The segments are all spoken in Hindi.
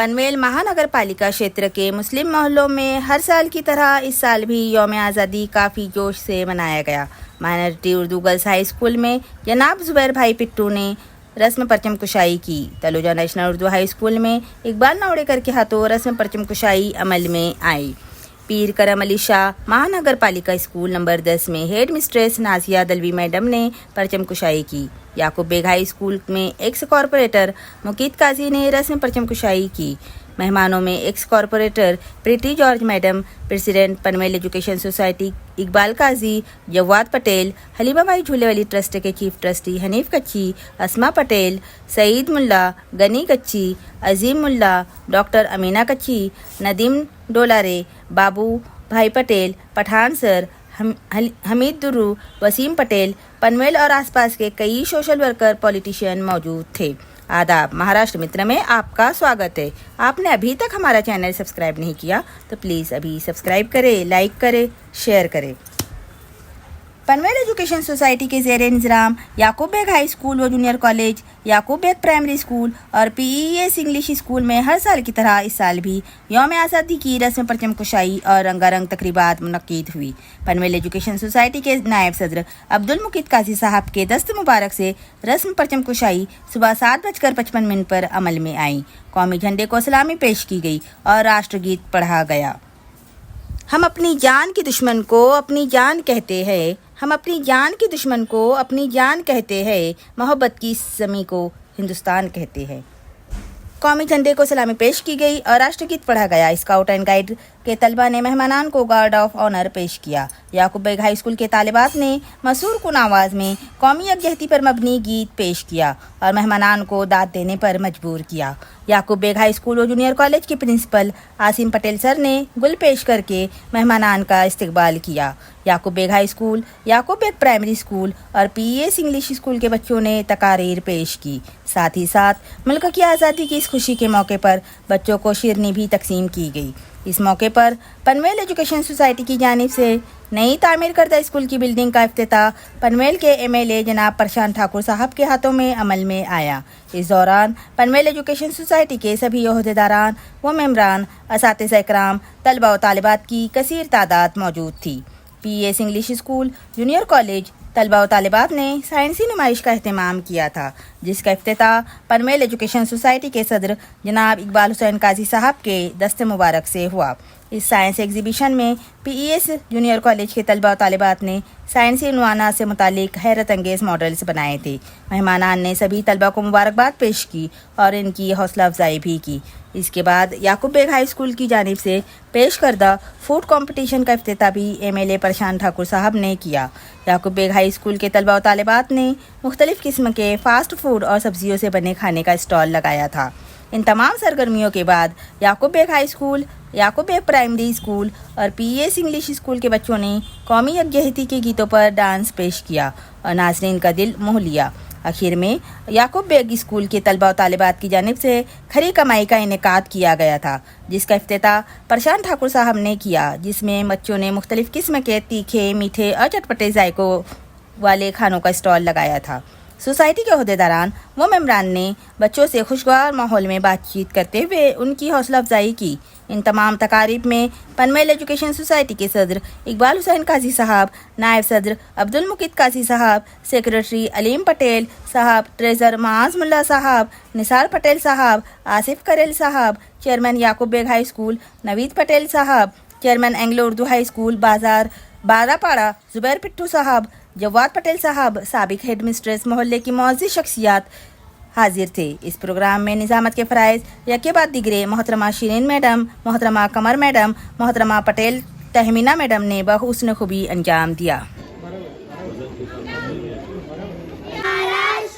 पनवेल महानगर पालिका क्षेत्र के मुस्लिम मोहल्लों में हर साल की तरह इस साल भी यौम आज़ादी काफ़ी जोश से मनाया गया। Minority Urdu girls high school में जनाब जुबैर भाई पिट्टू ने रस्म परचम कुशाई की। Taloja national Urdu high school में इकबाल नावड़ेकर के हाथों रस्म परचम कुशाई अमल में आई। पीर करम अली शाह महानगर पालिका स्कूल नंबर 10 में headmistress Nazia Dalvi madam ने परचम कुशाई की। याकूब बेग हाई स्कूल में एक्स कॉरपोरेटर मुकीत काजी ने रस्म परचम कुशाई की। मेहमानों में ex corporator Preeti George madam, president Panvel education society Iqbal Kazi, Jawad Patel, Halima Bai Jhulewali trust के चीफ ट्रस्टी हनीफ कच्ची, अस्मा पटेल, सईद मुल्ला, गनी कच्ची, अजीम मुल्ला, डॉक्टर अमीना कच्ची, नदीम डोलारे, बाबू भाई पटेल, पठान सर, हमीद दुर्रू, वसीम पटेल, पनवेल और आसपास के कई सोशल वर्कर पॉलिटिशियन मौजूद थे। आदाब, महाराष्ट्र मित्र में आपका स्वागत है। आपने अभी तक हमारा चैनल सब्सक्राइब नहीं किया तो प्लीज़ अभी सब्सक्राइब करें, लाइक करें, शेयर करें। पनवेल एजुकेशन सोसाइटी के ज़ेर इंतज़ाम याकूब बेग हाई स्कूल व जूनियर कॉलेज, याकूब बेग प्राइमरी स्कूल और पीईएस इंग्लिश स्कूल में हर साल की तरह इस साल भी यौम आज़ादी की रस्म परचम कुशाई और रंगारंग तकरीबात मुनक्किद हुई। पनवेल एजुकेशन सोसाइटी के नायब सदर अब्दुल मुकीत काजी साहब के दस्त मुबारक से रस्म परचम कुशाई सुबह 7:55 पर अमल में आई। कौमी झंडे को सलामी पेश की गई और राष्ट्रगीत पढ़ा गया। हम अपनी जान के दुश्मन को अपनी जान कहते हैं, हम अपनी जान के दुश्मन को अपनी जान कहते हैं, मोहब्बत की ज़मीं को हिंदुस्तान कहते हैं। कौमी झंडे को सलामी पेश की गई और राष्ट्रगीत पढ़ा गया। स्काउट एंड गाइड के तलबा ने मेहमानान को गार्ड ऑफ ऑनर पेश किया। याकूब बेग हाई स्कूल के तालिबात ने मसूर कुन आवाज़ में कौमी यकजहती पर मबनी गीत पेश किया और मेहमानान को दाद देने पर मजबूर किया। याकूब बेग हाई स्कूल और जूनियर कॉलेज के प्रिंसिपल आसिम पटेल सर ने गुल पेश करके मेहमानान का इस्तकबाल किया। याकूब बेग हाई स्कूल, याकूब बेग प्राइमरी स्कूल और पीईएस इंग्लिश स्कूल के बच्चों ने तकारीर पेश की। साथ ही साथ मुल्क की आज़ादी की इस खुशी के मौके पर बच्चों को शिरनी भी तकसीम की गई। इस मौके पर पनवेल एजुकेशन सोसाइटी की जानिब से नई तामीर करदा स्कूल की बिल्डिंग का इफ्तिताह पनवेल के एमएलए जनाब प्रशांत ठाकुर साहब के हाथों में अमल में आया। इस दौरान पनवेल एजुकेशन सोसाइटी के सभी ओहदेदारान व मेम्बरान, असातिज़ा इकराम, तलबा व तालिबात की कसीर तादाद मौजूद थी। PES English school, junior college, तलबा व तालिबात ने साइंसी नुमाइश का अहतमाम किया था, जिसका इफ्तिताह पनवेल एजुकेशन सोसाइटी के सदर जनाब इकबाल हुसैन काजी साहब के दस्ते मुबारक से हुआ। इस साइंस एग्जीबिशन में पीईएस जूनियर कॉलेज के तलबा व तालिबात ने साइंसी नुआना से मुतालिक हैरत अंगेज मॉडल्स बनाए थे। मेहमानान ने सभी तलबा को मुबारकबाद पेश की और इनकी हौसला अफजाई भी की। इसके बाद याकूब बेग हाई स्कूल की जानिब से पेश करदा फूड कंपटीशन का इफ्तिताह भी एमएलए प्रशांत ठाकुर साहब ने किया। याकूब बेग हाई स्कूल के तलबा व तालिबात ने मुख्तलिफ किस्म के फ़ास्ट फूड और सब्जियों से बने खाने का स्टॉल लगाया था। इन तमाम सरगर्मियों के बाद याकूब बेग हाई स्कूल, याकूब बेग प्राइमरी स्कूल और पीईएस इंग्लिश स्कूल के बच्चों ने कौमी यकजहती के गीतों पर डांस पेश किया और नाज़रीन का दिल मोह लिया। आखिर में याकूब बेग स्कूल के तलबा व तालिबात की जानिब से खरी कमाई का इनेकाद किया गया था, जिसका इफ्तिताह प्रशांत ठाकुर साहब ने किया, जिसमें बच्चों ने मुख्तलिफ किस्म के तीखे, मीठे और चटपटे जायकों वाले खानों का स्टॉल लगाया था। सोसाइटी के ओहदेदारान व मेम्बरान ने बच्चों से खुशगवार माहौल में बातचीत करते हुए उनकी हौसला अफजाई की। इन तमाम तकारीब में पनवेल एजुकेशन सोसाइटी के सदर इकबाल हुसैन काजी साहब, नायब सदर अब्दुल मुकीत काजी साहब, सेक्रेटरी अलीम पटेल साहब, ट्रेजर माज मुल्ला साहब, निसार पटेल साहब, आसिफ करेल साहब, chairman Yakub Baig high school Naveed Patel साहब, chairman Anglo Urdu high school बाजार बारापाड़ा जुबैर पिट्टू साहब, जवाद पटेल साहब, साबिक हेड मिस्ट्रेस मोहल्ले की मौजूद शख्सियात हाजिर थे। इस प्रोग्राम में निज़ामत के फ़राइज़ यके बाद दिगरे मोहतरमा शिरीन मैडम, मोहतरमा कमर मैडम, मोहतरमा पटेल तहमीना मैडम ने बहुस्न खूबी अंजाम दिया। महाराज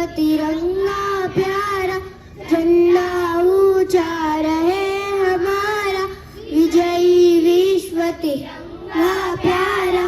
तिरंगा प्यारा, झंडा ऊंचा रहे हमारा, विजयी विश्व तिरंगा प्यारा.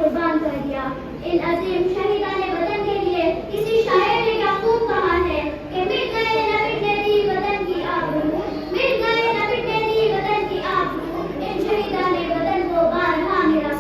कुर्बान कर दिया। इन अजीम शहीदाने वतन के लिए किसी शायर ने क्या खूब कहा है कि मिट गए न मिटने दी वतन की आबरू, मिट गए न मिटने दी वतन की आबरू, इन शहीदाने वतन को बारहा मेरा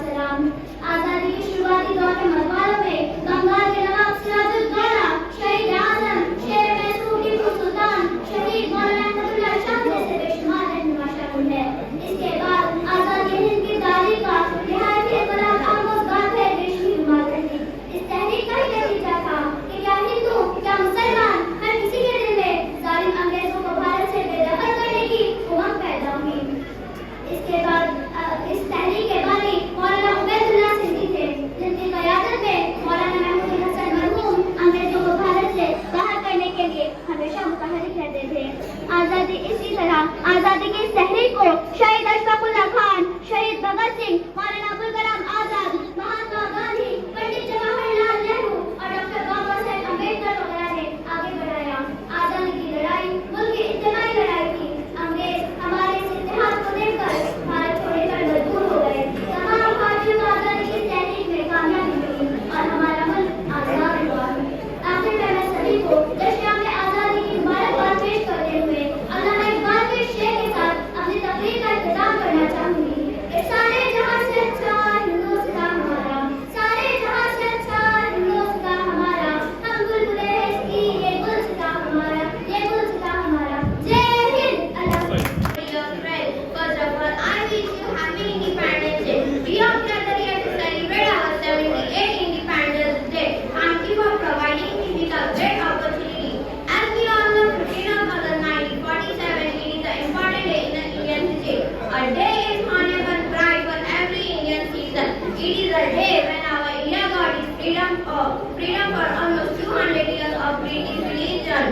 is a day when our India got its freedom for almost 200 years of British religion.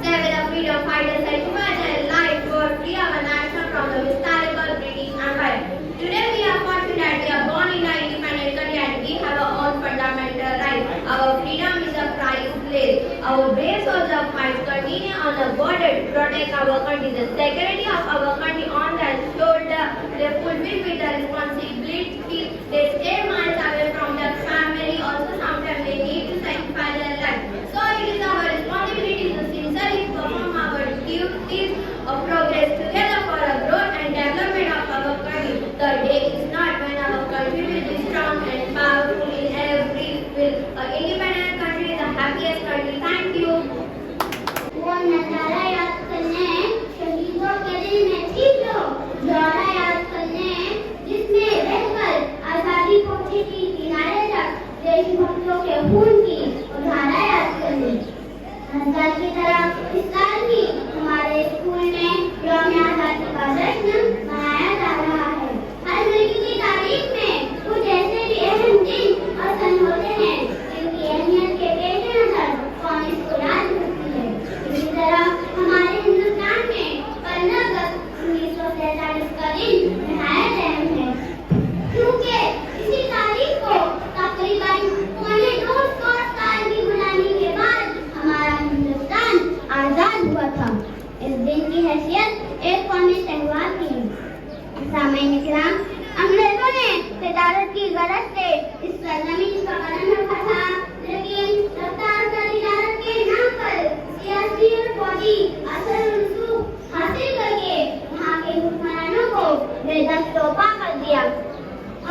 Several freedom fighters sacrificed their life for free our nation from the historical British Empire. Today we are fortunate that we are born in an independent country and we have our own fundamental rights. Our freedom is a priceless. Our brave soldiers fight continue on the border to protect our country. The security of our country on their shoulder. They fulfill with the responsibility. They stay miles away from their family. Also sometimes they need to sacrifice their life. So it is our responsibility to sincerely perform our duties of progress together for the growth and development of our country. The day is not when our country will be strong and powerful in every field. An independent country is the happiest country. Thank you. वो नजारा याद करने शहीदों के दिल में थी जो दौरा याद करने जिसमें रहकर आजादी पहुंची थी किनारे तक देशभक्तों के खून की धारा याद करने हर साल की तरह इस साल भी हमारे स्कूल में यौम आजादी का जश्न मनाया जा रहा है। हर महीने की तारीख में कुछ ऐसे भी अहम दिन और सन होते हैं जिनकी अहमियत के पेश नजर कौम इसको याद रखती है। इसी तरह हमारे हिंदुस्तान में 15 अगस्त 1947 का दिन नहायत अहम है क्योंकि इसी तारीख को तकरीबन 250 साल की गुलामी के बाद हमारा हिंदुस्तान आजाद हुआ था। इस दिन की हैसियत एक कौमी त्योहार की है। सामईन इकराम, अंग्रेजों ने तिजारत की गरज से इस सरजमीन का कदम रखा था, लेकिन रफ्तार तिजारत के नाम पर सियासी और फौजी असर रसूख हासिल करके वहाँ के हुक्मरानों को बेदस्त तोपा कर दिया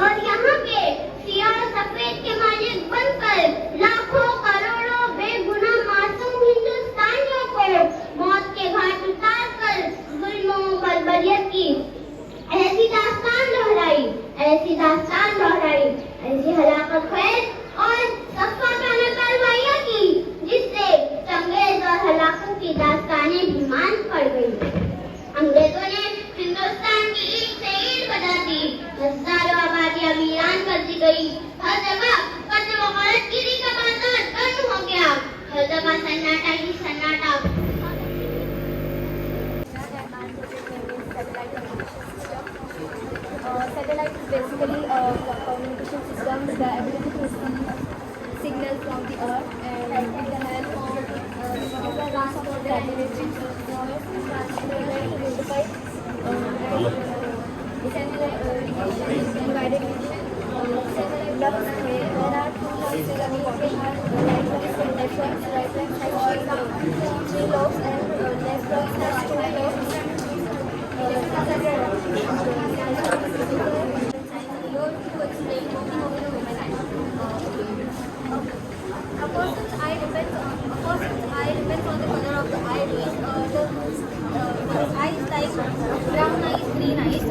और यहाँ के सियाह और सफेद के मालिक बनकर लाखों करोड़ों बेगुनाह मासूम हिंदुस्तानियों को मौत के घाट उतार कर जुल्म और बर्बरियत की ऐसी दास्तान दोहराई, ऐसी हलाकत खेज और सख्ताना कार्रवाइयाँ की जिससे चंगेज और हलाकों की दास्तानें भी मान पड़ गई। अंग्रेजों ने हिंदुस्तान की ईंट से ईंट बजा दी, हजारों आबादियाँ वीरान कर दी गई, हर जगह कत्ल व गारतगिरी का बाजार बंद हो गया, हर जगह सन्नाटा ही सन्नाटा। Satellite is basically a communication system, the ability to receive signals from the earth and with the help of the last of satellites to identify satellite radiation and guided mission. Satellite blocks there are two lines in the middle. They have right lines and left lines. Right lines has three lobes and left lobes has two lobes. A person's eye depends on the color of the iris. The eyes like brown eyes, green eyes.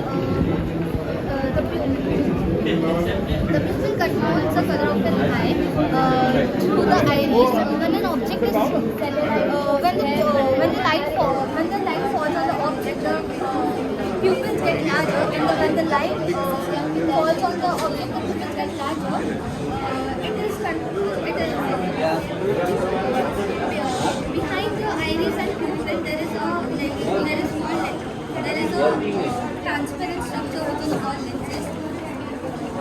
The pupil controls the color of the eye through the iris. When an object is when the light falls on the object, the pupils get larger, and when the light falls on the object, the pupils get larger. Behind the iris and pupil there is a transparent structure which is called lenses.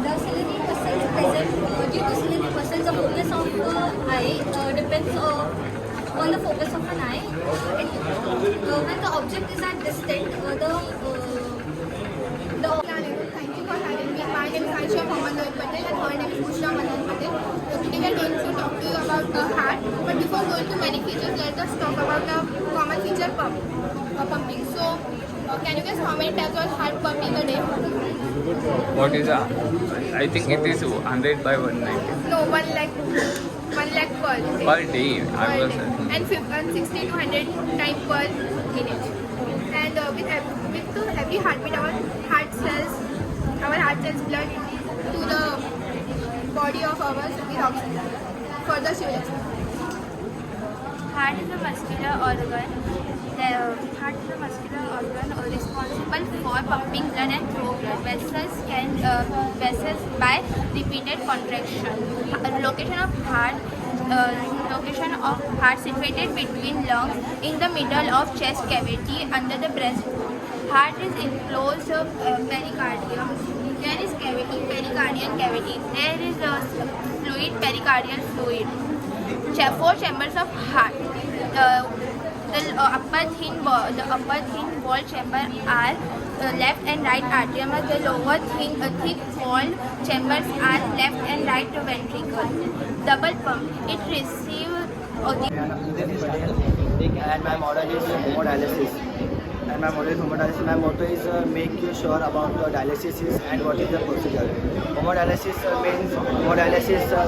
The ciliary muscles present due to ciliary muscles, the focus of the eye depends on the focus of an eye. When the object is at distance, Thank you for having me. My name is Aisha Mohammed Patel and her name is Bushra Madan Patel. So today we are going to talk to you about the heart. But before going to many features, let us talk about the common feature pumping. So can you guess how many times was heart pumping a day? What is a? I think it is 100 by 190 No, 1 lakh per day. per day. I was And 60 to 100 times per minute. And with every heartbeat, our heart cells blood to the body of ours with oxygen. Further circulation. Heart is a muscular organ The heart is a muscular organ responsible for pumping blood and flow blood. Vessels by repeated contraction. Location of heart situated between lungs in the middle of chest cavity under the breast. Heart is enclosed pericardium. There is cavity, pericardial cavity. There is fluid, pericardial fluid. Four chambers of heart. The upper thin wall chamber are left and right atrium. The lower thick wall chambers are left and right ventricle. Double pump. It receives and my model is hemodialysis. My motto is make you sure about the dialysis and what is the procedure. Hemodialysis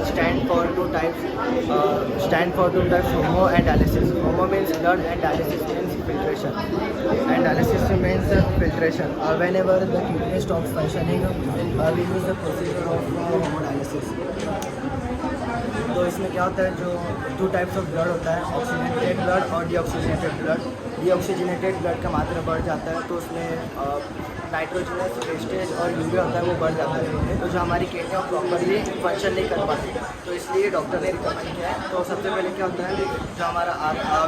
stand for two types. Homo and dialysis. Homo means blood and dialysis means filtration. And dialysis means filtration. Whenever the kidney stops functioning, we use the procedure of hemodialysis. तो इसमें क्या होता है, जो टू टाइप्स ऑफ ब्लड होता है, ऑक्सीजनेटेड ब्लड और डीऑक्सीजनेटेड ब्लड. डीऑक्सीजनेटेड ब्लड का मात्रा बढ़ जाता है तो उसमें नाइट्रोजनस वेस्टेज और यूरिया होता है वो बढ़ जाता है, तो जो हमारी किडनी प्रॉपरली फंक्शन नहीं कर पाती, तो इसलिए डॉक्टर ने रिकमेंड किया है. तो सबसे पहले क्या होता है, जो हमारा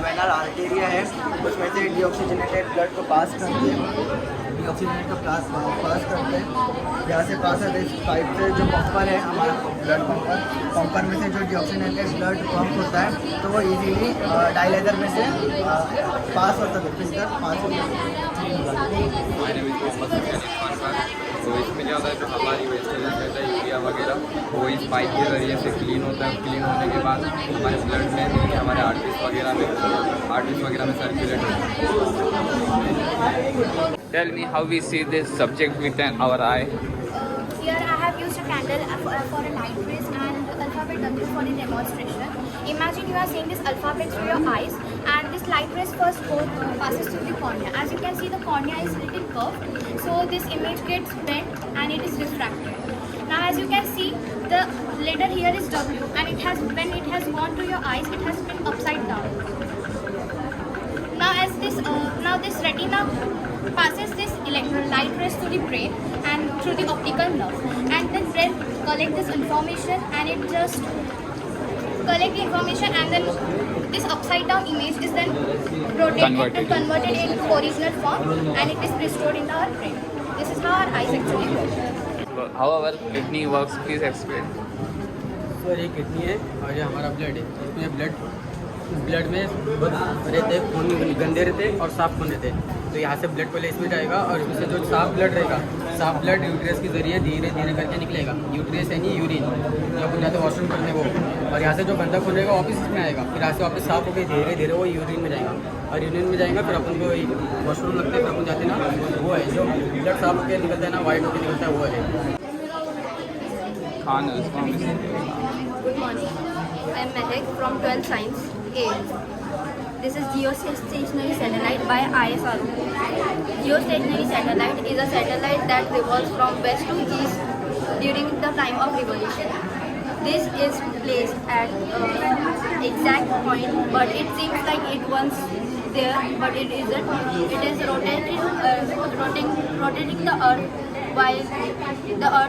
वेनर आर्टेरिया है उसमें से डीऑक्सीजनेटेड ब्लड को पास करते हैं. डीऑक्सीजनेट का पास करते हैं, यहाँ से पास होते हैं पाइप से. जो पंपर है हमारा ब्लड पंपर में से जो डीऑक्सीजनेटेड ब्लड पंप होता है तो वो इजीली डायलेटर में से पास होता है, फिल्टर पास होता है. तो इसमें क्या होता है, जो हमारी वेस्टेजेस रहता है यूरिया वगैरह वो इस पाइप के ज़रिए से क्लीन होता है. क्लीन होने के बाद हमारे ब्लड में हमारे आर्टरीज वगैरह में सर्कुलेट होता है. Tell me how we see this subject with our eye. Here I have used a candle for a light rays and alphabet W for the demonstration. Imagine you are seeing this alphabet through your eyes and this light rays first passes through the cornea. As you can see, the cornea is a little curved, so this image gets bent and it is refracted. Now as you can see, the letter here is W and when it has gone to your eyes, it has been upside down. Now this retina passes this light rays to the brain and through the optical nerve, and then brain collect this information and it just collect the information, and then this upside down image is then rotated and converted into original form and it is restored in our brain. This is how our eyes actually work. How our kidney works, please explain. Sir ये किडनी है और ये हमारा ब्लड है. इसमें ब्लड में बहुत रहते हैं, खून गंदे रहते हैं और साफ खून रहते हैं. तो यहाँ से ब्लड पहले इसमें जाएगा और इसमें से जो साफ ब्लड रहेगा, साफ ब्लड यूट्रस के जरिए धीरे धीरे करके निकलेगा. यूट्रस यानी यूरिन, जो अपन जाते हैं वॉशरूम करने वो, और यहाँ से जो गंदा खून रहेगा वापस इसमें आएगा. फिर यहाँ से वापस साफ होकर धीरे धीरे वो यूरिन में जाएगा और यूरिन में जाएगा. फिर अपन को वॉशरूम लगता है, फिर अपन जाते हैं ना, वो है जो ब्लड साफ होकर निकलता है ना, वाइट होकर निकलता है, वो है. Good morning. I am Mehek from 12th Science A. This is geostationary satellite by ISRO. Geostationary satellite is a satellite that revolves from west to east during the time of revolution. This is placed at exact point, but it seems like it once there, but it isn't. It is rotating the Earth while the Earth